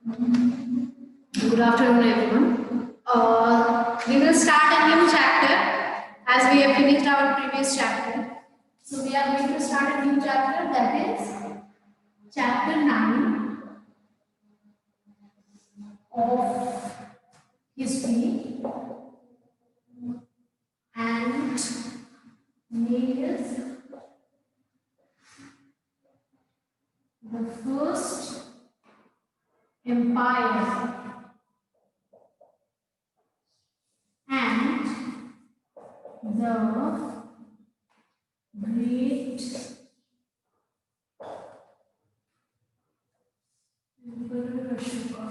Good afternoon, everyone. We will start a new chapter as we have finished our previous chapter. So, we are going to start a new chapter, that is chapter 9 of history, and name is the first empire and the great Emperor Ashoka.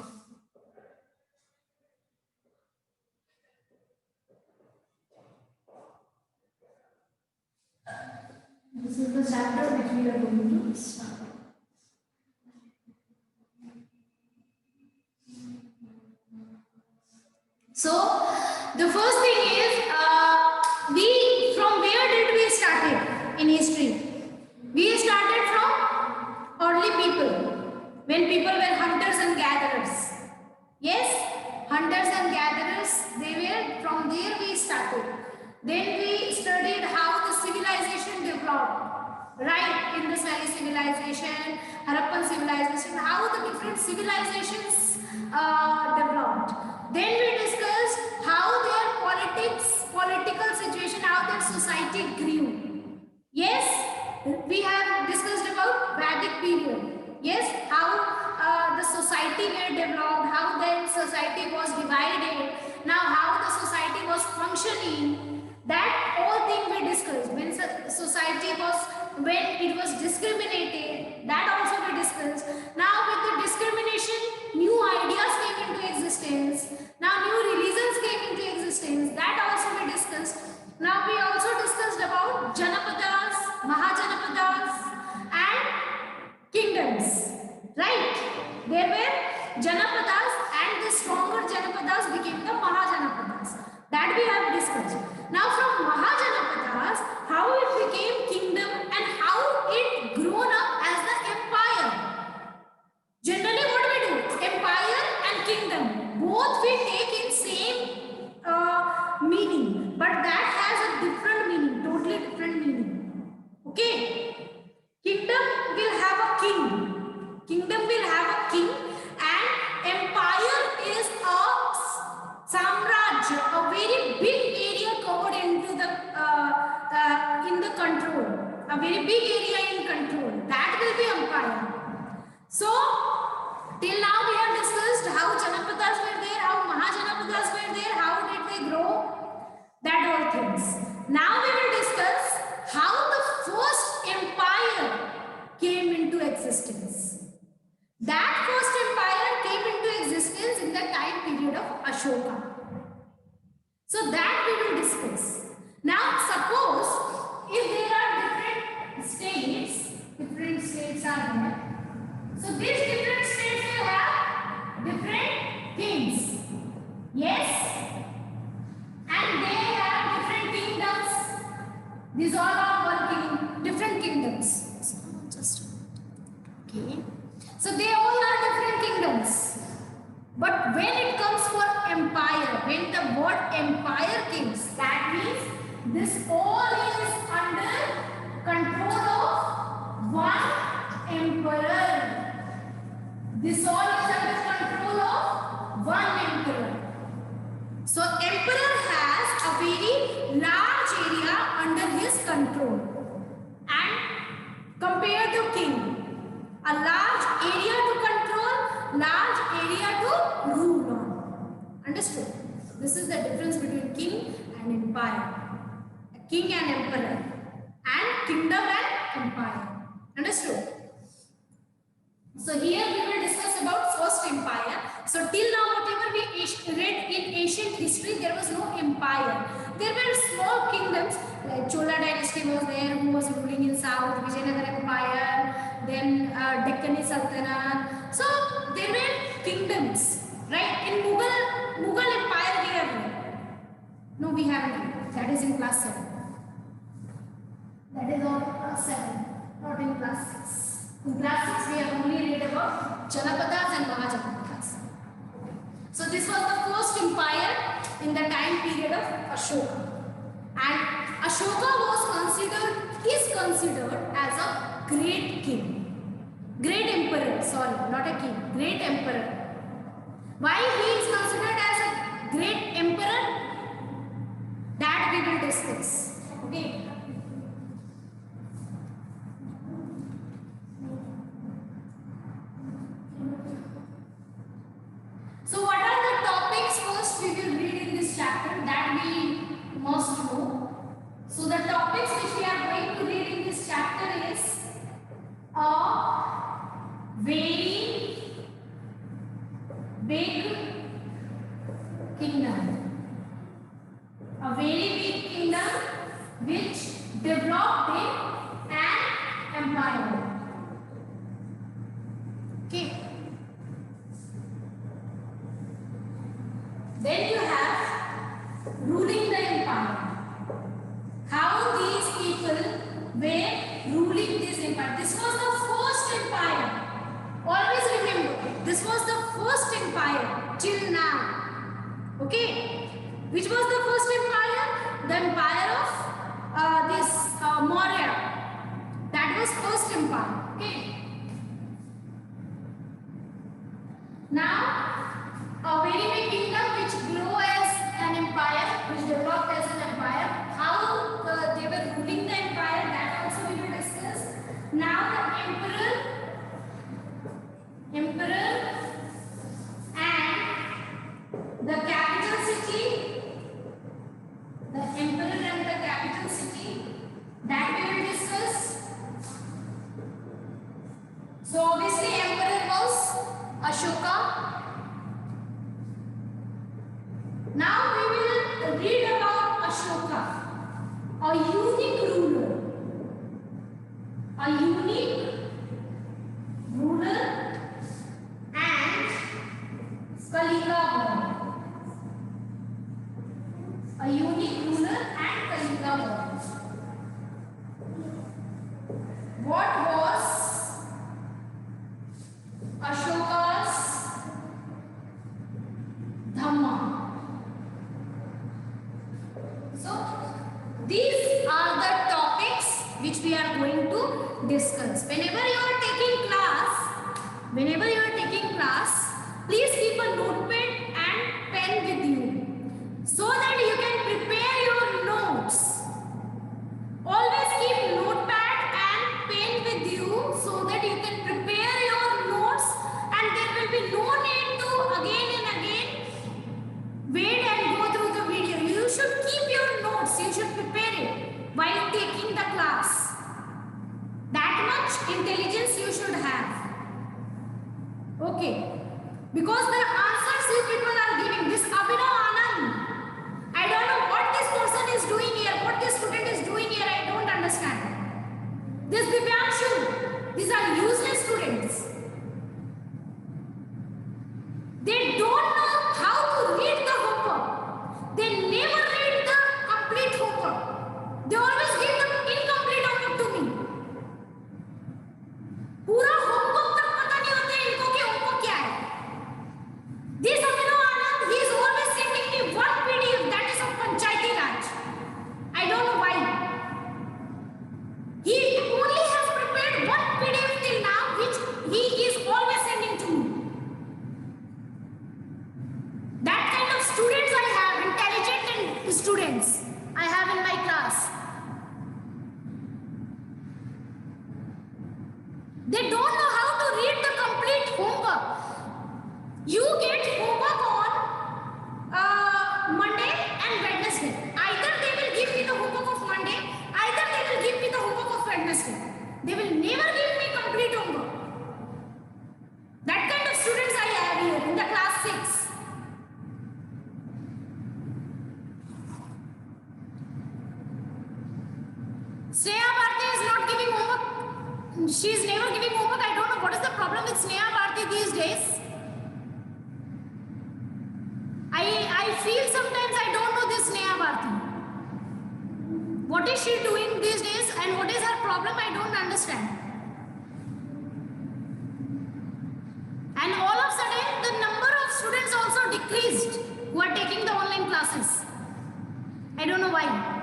This is the chapter which we are going to start. So, the first thing is, we from where did we started in history? We started from early people, when people were hunters and gatherers. Yes, hunters and gatherers, they were from there we started. Then we studied how the civilization developed, right? Indus Valley civilization, Harappan civilization, how the different civilizations developed. Then we discussed how their political situation, how their society grew. Yes, we have discussed about Vedic period. Yes, how the society were developed, how then society was divided, now how the society was functioning. That all thing we discussed. When society was, when it was discriminated, that also we discussed. Now with the discrimination, new ideas came into existence. Now new religions came into existence. That also we discussed. Now we also discussed about Janapadas, Mahajanapadas and kingdoms. Right? There were Janapadas and the stronger Janapadas became the Mahajanapadas. That we have discussed. Now from Mahajanapadas, how it became kingdom and how it grown up as the empire. Generally what we do, empire and kingdom, both we take in same meaning, but that has a different meaning, totally different meaning. Okay? Kingdom will have a king. Kingdom will have a king, and empire is a samrajya, a very big area covered into the in the control, a very big area in control. That will be empire. So till now we have discussed how Janapadas were there, how Mahajanapadas were there, how did they grow, that all things. Now we will discuss how the first empire came into existence. That first empire came into existence in the time period of Ashoka. So that we will discuss. Now suppose if there are different states are there. So these different states will have different kings. Yes? And they have different kingdoms. These all are one different kingdoms. Okay. So they all are different kingdoms. But when it comes for empire, when the word empire comes, that means this all is under control of one emperor. This all is under control of one emperor. So emperor has a very large area under his control, and compared to king, a large area to control, large area to rule on. Understood? This is the difference between king and empire. A king and emperor, and kingdom and empire. Understood? So here we will discuss about first empire. So till now whatever we read in ancient history, there was no empire. There were small kingdoms like Chola dynasty was there, who was ruling in south, Vijayanagara empire, then Deccani Sultanate. So there were kingdoms, right? In Mughal empire we have read. No, we haven't. That is in class 7. That is all class 7, not in class 6. In class 6 we have only read about Janapadas and Mahajanapadas. this was the first empire in the time period of Ashoka. And Ashoka is considered as a great king. Great emperor, sorry, not a king, great emperor. Why he is considered as a great emperor? That we will discuss. Okay. So what are the topics first we will read in this chapter that we must know. So the topics which we are going to read in this chapter is a very big kingdom. A very big kingdom which developed in an empire. Okay. Then you have ruling the empire. How these people were ruling this empire. This was the first empire. Always remember, this was the first empire till now. Okay. Which was the first empire? The empire of Maurya. That was first empire. Okay. Now, a very big kingdom which grew as an empire, which developed as an empire. How they were ruling the empire, that also we will discuss. Now the emperor and the capital city, the emperor and the capital city, that we will discuss. So obviously emperor was Ashoka. Now we will read about Ashoka, a unique ruler. A unique ruler and Kalika born. A unique ruler and Kalika born. What was Ashoka's Dhamma? So, these are the topics which we are going to discuss. Whenever you are taking class, please keep a notepad and pen with you so that you can prepare your notes. Always keep notepad and pen with you so that you can prepare your notes, and there will be no need to again and again wait and go through the video. You should keep your notes, you should prepare it while taking the class. That much intelligence you should have. Okay. Because the answers you people are giving, this Abhinav Anand, I don't know what this person is doing here, what this student is doing here, I don't understand. This Divyanshu, these are useless students. They don't know how to read the homework. They never read the complete homework. They always give the incomplete homework to me. पूरा homework तक पता नहीं होता है इनको कि homework क्या है. This Abhinav Anand, he is always sending me one PDF that is of Panchayati Raj. I don't know why. He only has prepared one PDF till now, which he is always sending to me. That kind of students I have, intelligent students I have in my class. They don't know how to read the complete homework. You get homework on Monday and Wednesday. Either they will give me the homework of Monday, either they will give me the homework of Wednesday. They will never give me complete homework. That kind of students I have here in the class 6. Sneha Bharti is not giving homework. She is never giving homework. I don't know what is the problem with Sneha Bharti these days. I feel sometimes I don't know this Sneha Bharti. What is she doing these days and what is her problem? I don't understand. And all of a sudden the number of students also have decreased who are taking the online classes. I don't know why.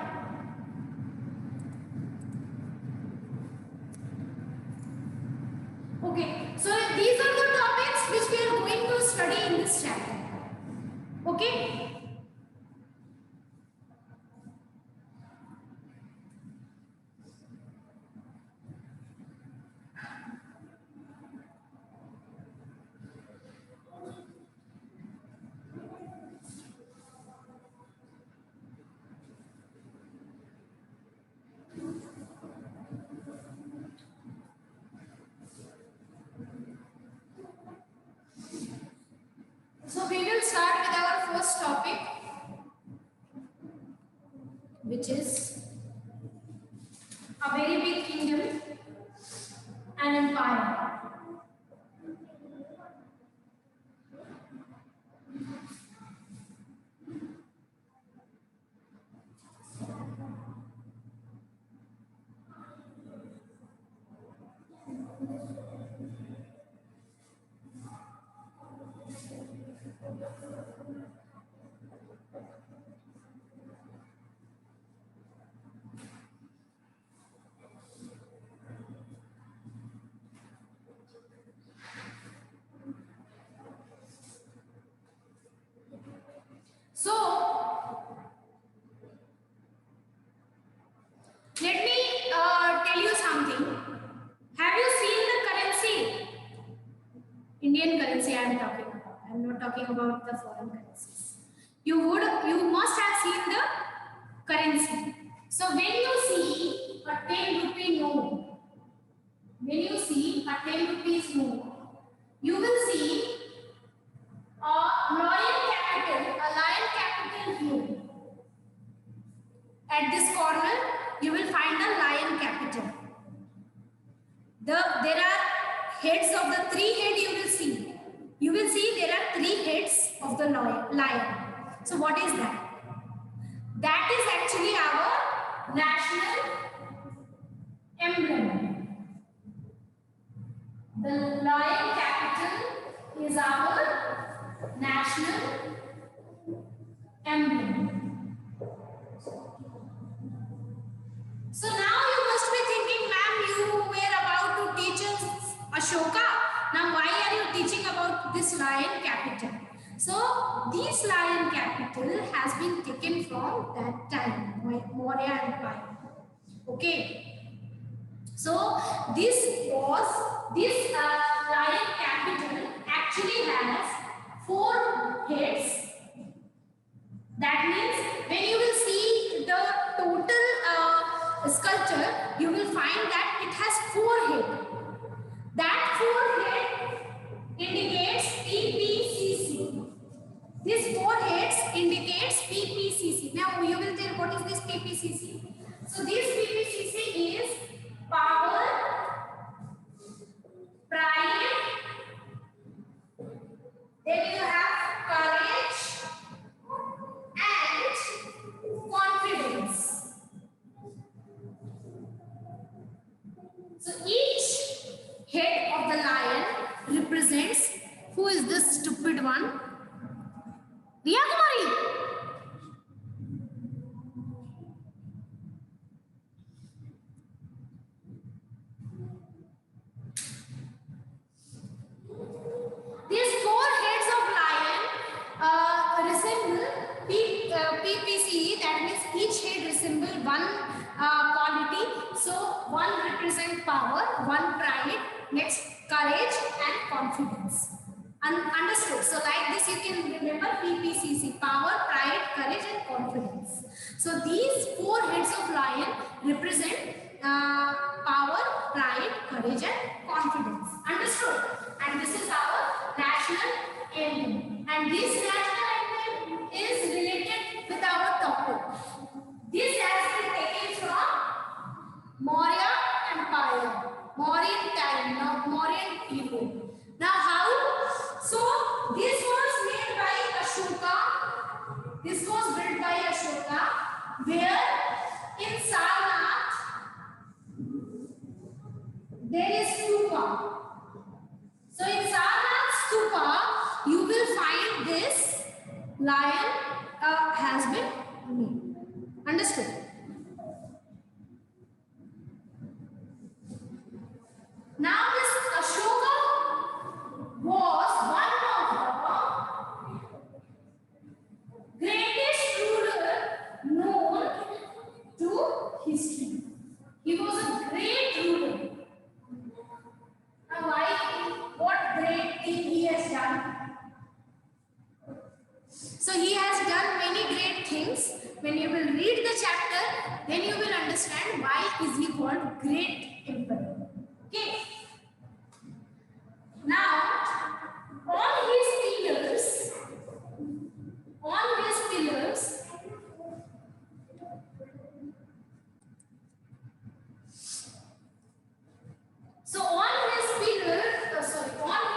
Okay, so these are the topics which we are going to study in this chapter. Okay. So we will start with our first topic, which is a very big kingdom, an empire. So let me tell you something. Have you seen the currency? Indian currency I am talking about. I am not talking about the foreign currencies. You must have seen the currency. So when you see a 10 rupee note, when you see a 10 rupees note, you will see a lion capital here. At this corner, you will find a lion capital. There are heads of the three heads you will see. You will see there are three heads of the lion. So what is that? That is actually our national emblem. The lion capital is our national emblem. So now you must be thinking, ma'am, you were about to teach us Ashoka. Now why are you teaching about this lion capital? So this lion capital has been taken from that time, Maurya Empire. Okay. So this lion capital actually has 4 heads. That means when you will see the total sculpture, you will find that it has 4 heads. That 4 head indicates PPCC. This 4 heads indicates PPCC. Now you will tell what is this PPCC. So this PPCC is power, pride, then you have courage and confidence. So each head of the lion represents who is this stupid one? Riya Kumari. These 4 heads of lion resemble PPC, that means each head resemble one quality. So one represents power, one pride, next courage and confidence. Understood? So like this you can remember PPCC, power, pride, courage and confidence. So these 4 heads of lion represent power, pride, courage and confidence. Understood? And this is our national emblem. And this national emblem is related with our topic. This has been taken from Maurya Empire, Mauryan time, now Mauryan period. Now how? So this was made by Ashoka. This was built by Ashoka, where in Sarnath there is stupa. So in Sarnath stupa, you will find this lion has been made. Understood? Now this Ashoka was one of the greatest ruler known to history. He was a great ruler. Now why? What great thing he has done? So he has done many great things. When you will read the chapter, then you will understand why is he called great emperor. Okay. Now, on his pillars, so on his pillars, on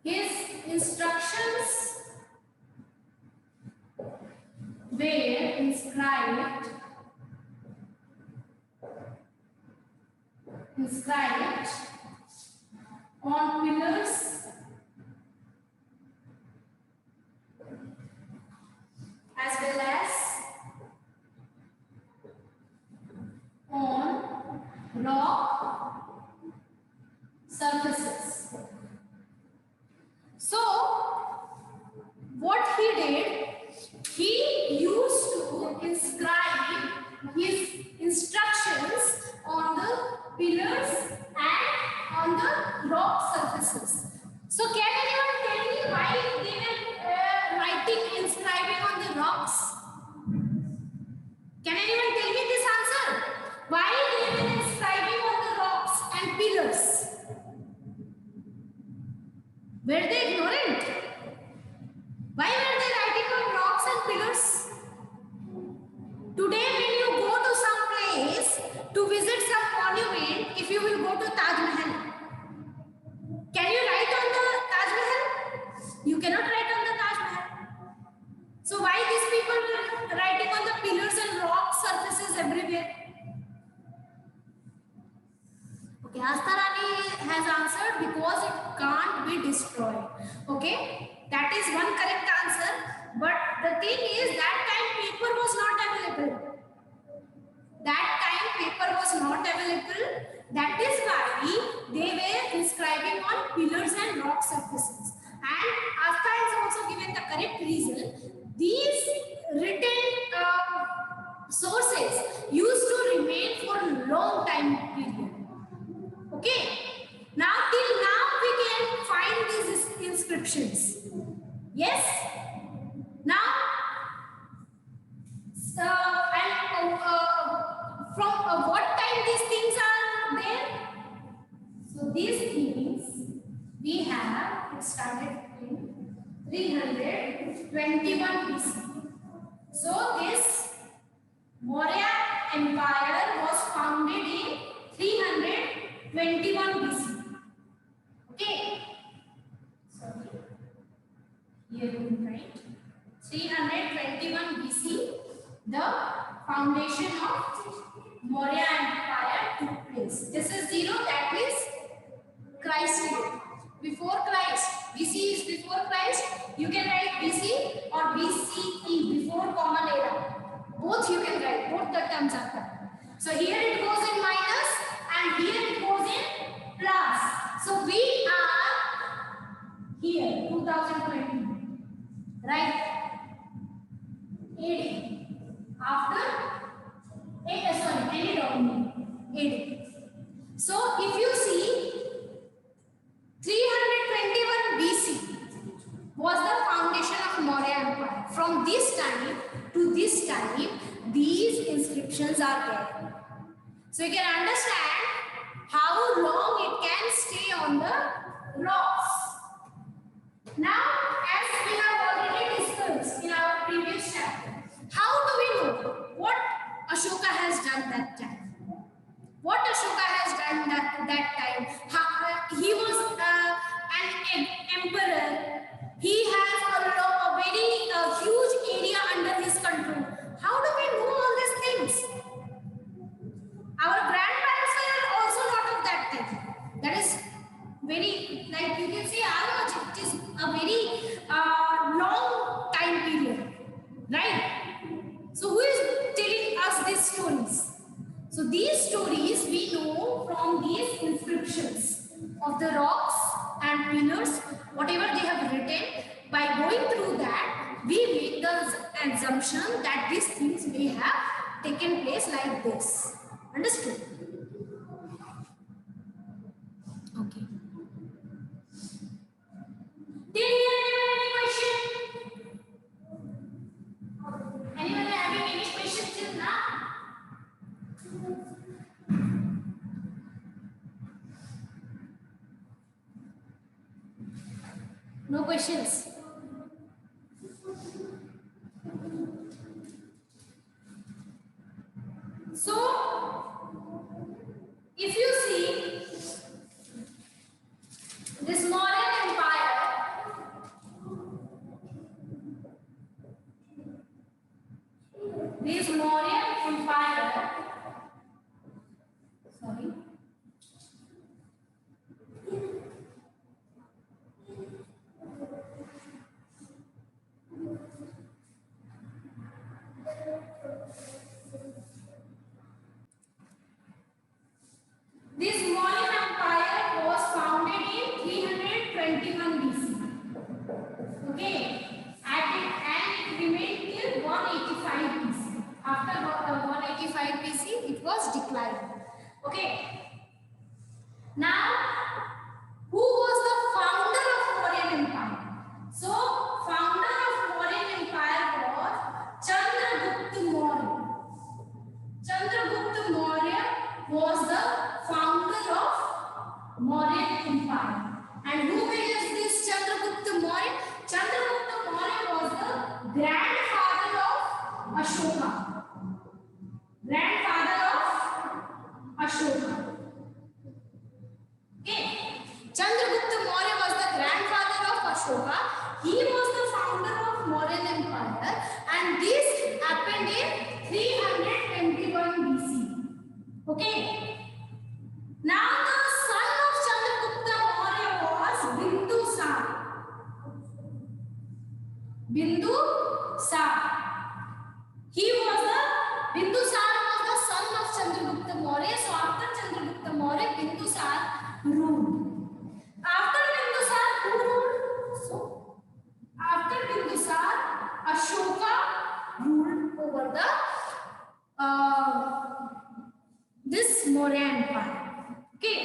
his instructions were inscribed on pillars as well as on rock surfaces. So what he did, he used to inscribe his instructions on the pillars and on the rock surfaces. So can anyone tell me why they were inscribing on the rocks? Can anyone tell me this answer? Why they were inscribing on the rocks and pillars? Were they ignorant? Why were they writing on rocks and pillars? Today when you go to some place to visit some monument, if you will go to Taj Mahal, can you write on the Taj Mahal? You cannot write on the Taj Mahal. So why these people were writing on the pillars and rock surfaces everywhere? Okay, Astarani has answered because it can't be destroyed. Okay, that is one correct answer. But the thing is, that time paper was not available. That is why they were inscribing on pillars and rock surfaces. And Asta has also given the correct reason. These written sources used to remain for a long time period. Okay. Now till now we can find these inscriptions. Yes. Now from what time these things are there? So these things we have started in 321 BC. So this Maurya Empire was founded in 321 BC. Okay. Sorry. Here we write 321 BC. The foundation of Maurya Empire took place. This is 0, that means Christ. Before Christ. BC is before Christ. You can write BC or BCE, before common era. Both you can write, both the terms are correct. So here it goes in minus and here it goes in plus. So we are here 2020, right? AD. After any dominant AD. So if you see 321 BC was the foundation of Maurya Empire. From this time to this time, these inscriptions are there. So you can understand how long it can stay on the rocks. Now, as we have already discussed in our previous chapter, how do we know what Ashoka has done that time? What Ashoka has done that time? He was an emperor. He has a very huge area under his control. How do we know all these things? of the rocks and pillars, whatever they have written, by going through that, we make the assumption that these things may have taken place like this. Understood? Okay. Did you have any question? Anyone having any questions till now? No questions. So, if you see this Mauryan Empire, this Mauryan Empire, sorry, this Mauryan Empire was founded in 321 BC. Okay, and it remained till 185 BC. After 185 BC, it was declined. Okay. Now, who was the founder of Mauryan Empire? So, founder of Mauryan Empire was Chandragupta Maurya. Chandragupta Maurya was the founder of Mauryan Empire. And who is this Chandragupta Maurya? Chandragupta Maurya was the grandfather of Ashoka. Grandfather of Ashoka. Okay. Chandragupta Maurya was the grandfather of Ashoka. He was the founder of Mauryan Empire, and this happened in 321 BC. Okay. Now the son of Chandragupta Maurya was Bindusar. Bindusar. Bindusar was the son of Chandragupta Maurya. So after Chandragupta Maurya, Bindusar ruled. After Bindusar, who ruled? So after Bindusar, Ashoka ruled over the this Maurya Empire. Okay.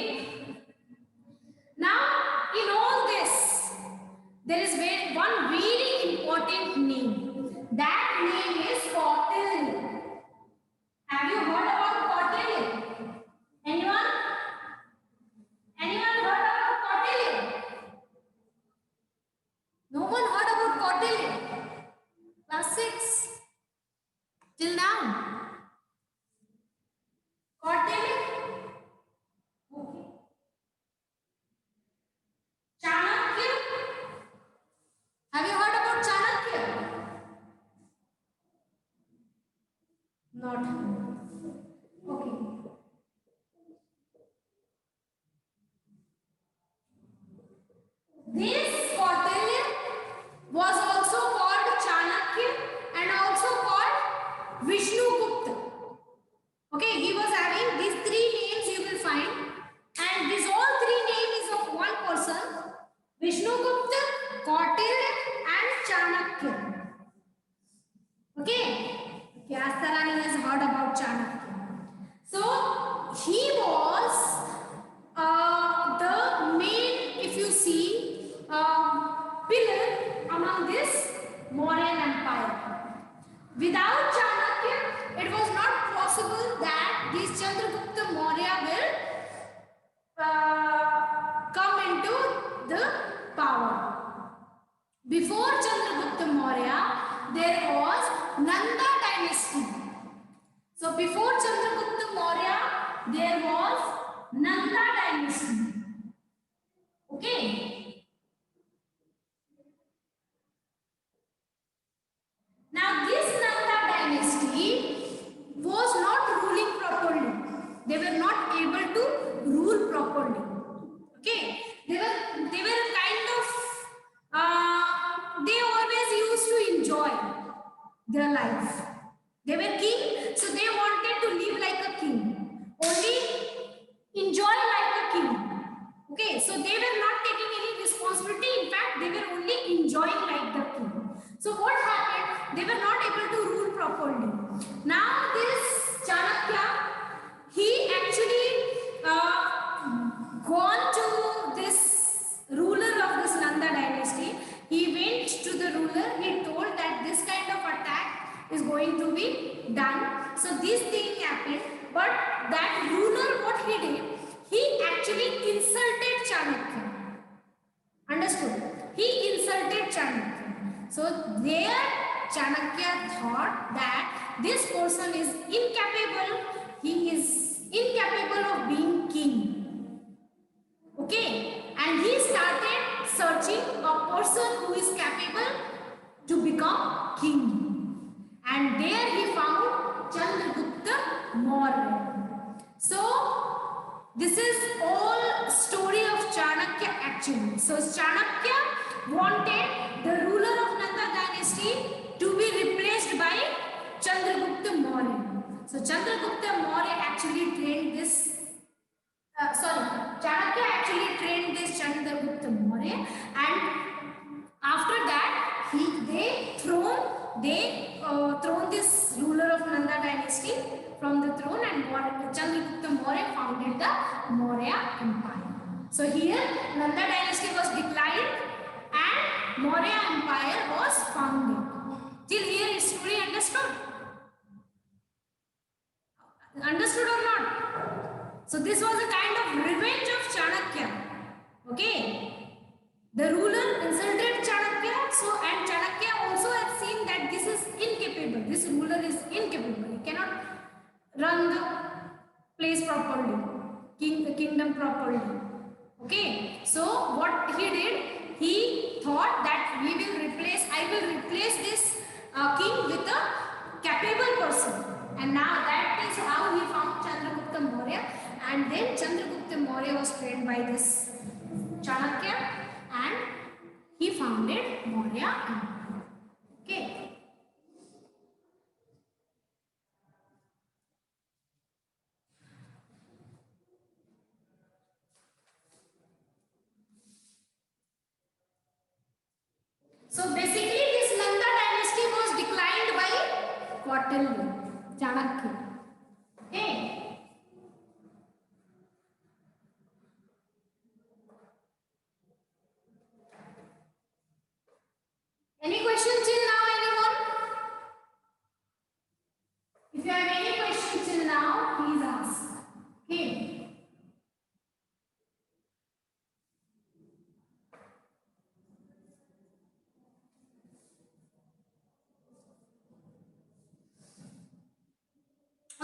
Now, in all this, there is one very important name. That name is Kautilya. Have you heard about Kautilya? Anyone? Anyone heard about Kautilya? No one heard about Kautilya. Class 6. Till now. Kautilya? Okay. Chanakya? Have you heard about Chanakya? Not. Okay. This Kautilya was also called Chanakya and also called Vishnugupta. Okay, he was having these three names you will find, and these all three names is of one person: Vishnugupta, Kautilya, and Chanakya. Okay. Kyastarani has heard about Chanakya. So he was the main, if you see, pillar among this Mauryan Empire. Without Chanakya, it was not possible that this Chandragupta Maurya will come into the power. Before Chandragupta Maurya, there was Nanda dynasty. So before Chandragupta Maurya, there was Nanda dynasty. Okay. Now this Nanda dynasty was not ruling properly. They were not able to rule properly. Okay. They were kind of they always used to enjoy their life. They were king, so they wanted to live like a king. Only enjoy like a king. Okay, so they were not taking any responsibility. In fact, they were only enjoying like the king. So what happened? They were not able to rule properly. Now this Chanakya, he actually gone to this ruler of this Nanda dynasty. He went to the ruler. He told that this kind of attack is going to be done. So this thing happened. But that ruler, what he did? He actually insulted Chanakya. Understood? He insulted Chanakya. So there Chanakya thought that this person is incapable. He is incapable of being king. Okay? And he started searching a person who is capable to become king. And there he found Chandragupta Maurya. So this is all story of Chanakya actually. So Chanakya wanted the ruler of Nanda dynasty to be replaced by Chandragupta Maurya. So Chandragupta Maurya actually trained this Chanakya actually trained this Chandragupta Maurya, and after that they thrown this ruler of Nanda dynasty from the throne, and Chandragupta Maurya founded the Maurya Empire. So here Nanda dynasty was declined and Maurya Empire was founded. Till here is story understood? Understood or not? So this was a kind of revenge of Chanakya. Okay. The ruler insulted Chanakya. So and Chanakya also had seen that this is incapable. This ruler is incapable. He cannot run the place properly, the kingdom properly. Okay. So what he did, he thought that I will replace this king with a capable person. And now that is how he found Chandragupta Maurya, and then Chandragupta Maurya was trained by this Chanakya and he founded Maurya Empire. Okay. So basically this Nanda dynasty was declined by Kautilya, Chanakya. Okay. Any questions till now, anyone? If you have any questions till now, please ask. Okay.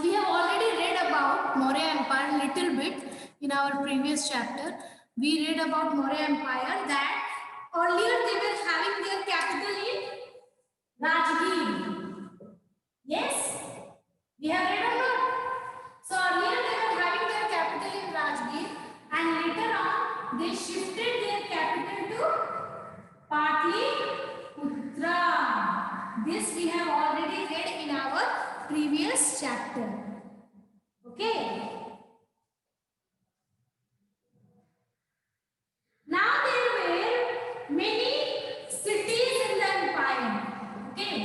We have already read about Maurya Empire little bit in our previous chapter. We read about Maurya Empire that earlier they were having their capital in Rajgir. Yes, we have read about. So earlier they were having their capital in Rajgir, and later on they shifted their capital to Patliputra. This we have already read in our previous chapter. Okay. Now there were many cities in the empire. Okay.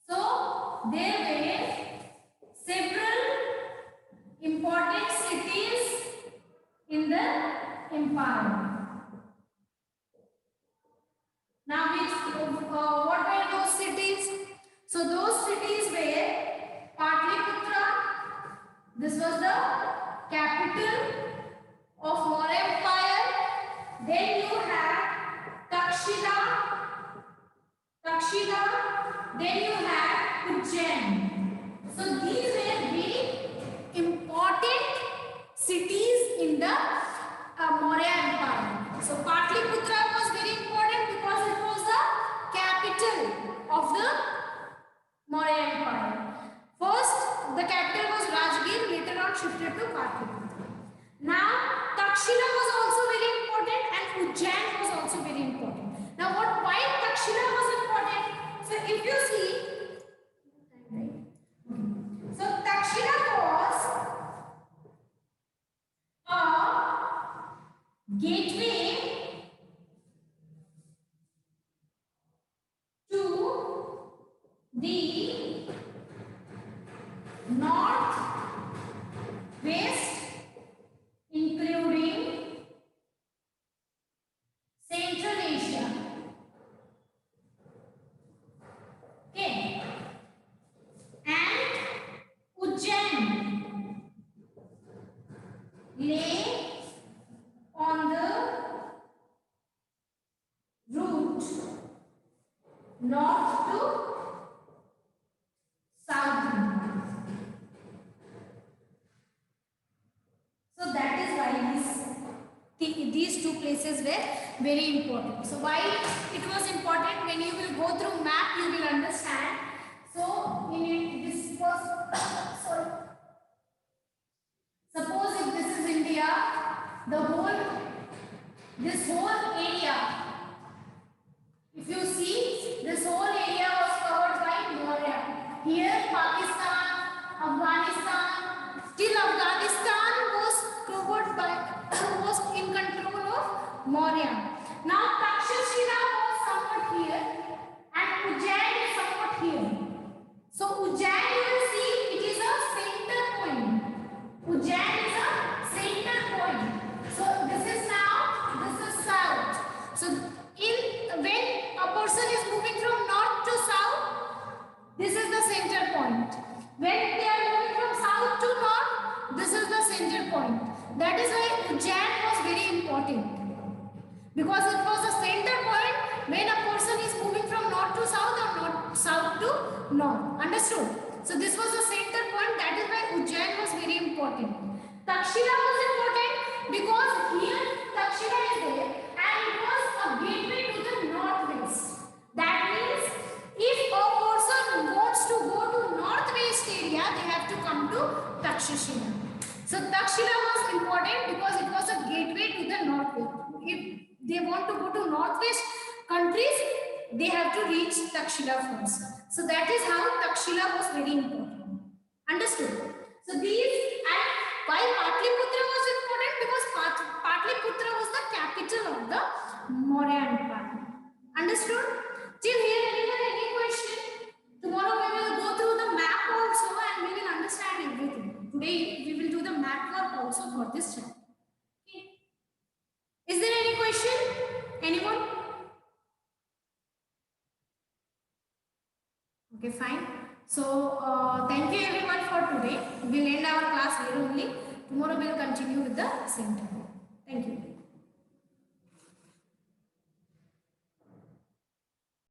So there were several important cities in the empire. Now what were those cities? So those cities were Patliputra. This was the capital of Maurya Empire. Then you have Takshila. Then you have Ujjain. So these were very important cities in the Maurya Empire. So Patliputra was very important because it was the capital of the Maurya Empire. First, the capital was Rajgir, later on shifted to Patliputra. Now, Takshila was also very important and Ujjain was also very important. Now, why Takshila was important? So, if you see, so Takshila was a the north west, including Central Asia. Okay. And Ujjain lay on the route north to south. So that is why these two places were very important. So why it was important? When you will go through map, you will understand. So in it, this was sorry. Suppose if this is India, this whole area. If you see, this whole area was covered by Maurya. Here, Pakistan, Afghanistan, still Afghanistan was covered by, was in control of Maurya. Now, Takshashila was somewhat here, and Ujjain is somewhat here. So, Ujjain, you will see, it is a center point. Ujjain is a center point. So, this is south. So, when a person is moving from north to south, this is the center point. When they are moving from south to north, this is the center point. That is why Ujjain was very important, because it was the center point when a person is moving from north to south or south to north. Understood? So this was the center point. That is why Ujjain was very important. Takshila was important because here Takshila is there and it was a gateway to the northwest. That means if a person wants to go to northwest area, they have to come to Takshashila. So Takshila was important because it was a gateway to the northwest. If they want to go to northwest countries, they have to reach Takshila first. So that is how Takshila was very important. Understood? So these, and why Patliputra was important? Because Patliputra was the capital of the Maurya Empire. Understood? Till here, anyone, any question? Tomorrow we will go through the map also and we will understand everything. Today we will do the map work also for this chapter. Okay. Is there any question? Anyone? Okay, fine. So, thank you everyone for today. We will end our class here only. Tomorrow we will continue with the same topic. Thank you.